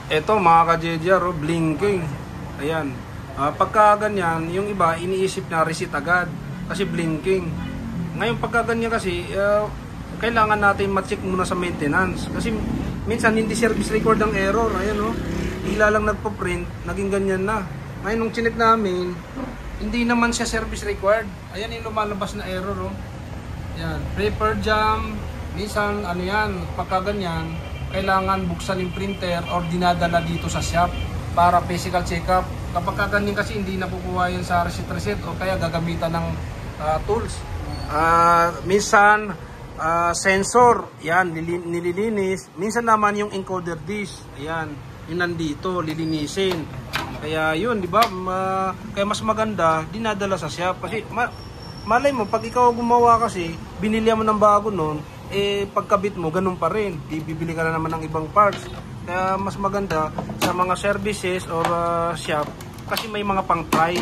Eto mga ka-JJR, oh, blinking. Ayan. Pagka ganyan, yung iba iniisip na reset agad kasi blinking. Ngayon pagka ganyan kasi, kailangan natin ma-check muna sa maintenance. Kasi minsan hindi service record ang error. Ayan oh. Bigla lang nagpo-print, naging ganyan na. Ngayon nung chinek namin, hindi naman siya service required. Ayan yung lumalabas na error oh. Ayan, paper jam. Minsan ano yan, pagka ganyan, kailangan buksan yung printer or dinadala dito sa shop para physical check-up. Kapag ganyan kasi hindi nakukuha yan sa reset o kaya gagamitan ng tools. Minsan sensor, yan nililinis. Minsan naman yung encoder disk, ayan, yung nandito lilinisin. Kaya yun, di ba? Kaya mas maganda dinadala sa shop kasi malay mo pag ikaw gumawa kasi binili mo ng bago noon, pagkabit mo ganun pa rin, bibili ka na naman ng ibang parts. Kaya mas maganda sa mga services or shop kasi may mga pang try.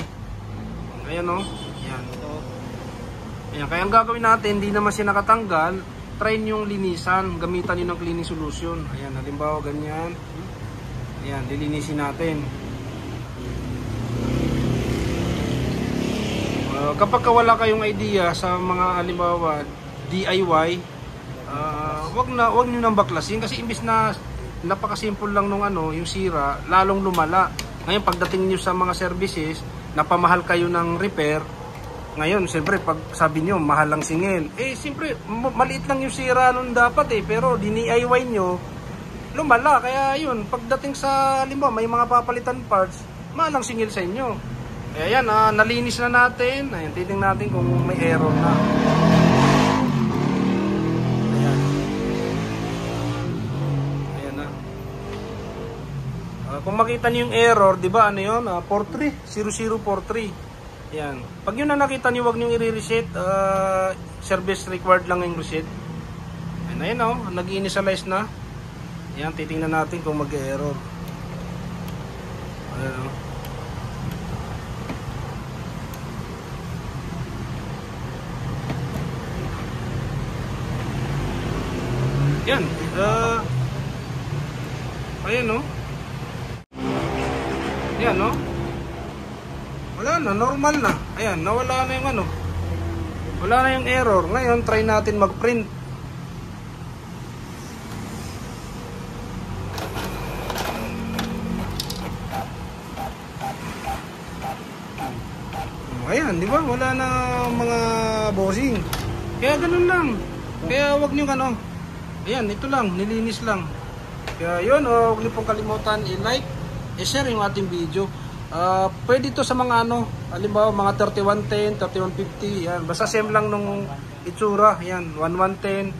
Ayan o, ayan. Ayan, kaya ang gagawin natin, hindi naman siya nakatanggal, try yung linisan, gamitan nyo ng cleaning solution. Ayan, halimbawa ganyan, ayan, lilinisin natin. Kapag wala kayong idea sa mga halimbawa DIY, wag niyo nang baklasin kasi imbis na napakasimple lang nung yung sira, lalong lumala. Ngayon pagdating niyo sa mga services, napamahal kayo ng repair. Ngayon, siyempre pag sabi niyo mahal lang singil, siyempre maliit lang yung sira nun dapat pero DIY niyo, lumala. Kaya yun, pagdating sa halimbawa may mga papalitan parts, mahal lang singil sa inyo. Ayan, nalinis na natin. Ayan, titingnan natin kung may error na. Ayan. Ayan na. Kung makita niyo yung error, di ba ano yun? 430043. Ayan. Pag yun na nakita niyo, wag niyo i-reset. Service required lang yung reset. Ayan, ayan nag-initialize na. Ayan, titingnan natin kung mag-error. Ayan Yan, ayan no. Yan no. Wala na, normal na. Ayan, nawala na yung wala na yung error. Ngayon, try natin mag-print. Ayan, di ba? Wala na mga bossing. Kaya ganun lang. Kaya wag niyo ayan, ito lang, nilinis lang. Kaya yun, huwag niyo pong kalimutan i-like, i-share yung ating video. Pwede ito sa mga halimbawa mga 3110, 3150, yan. Basta same lang nung itsura, yan, 1110.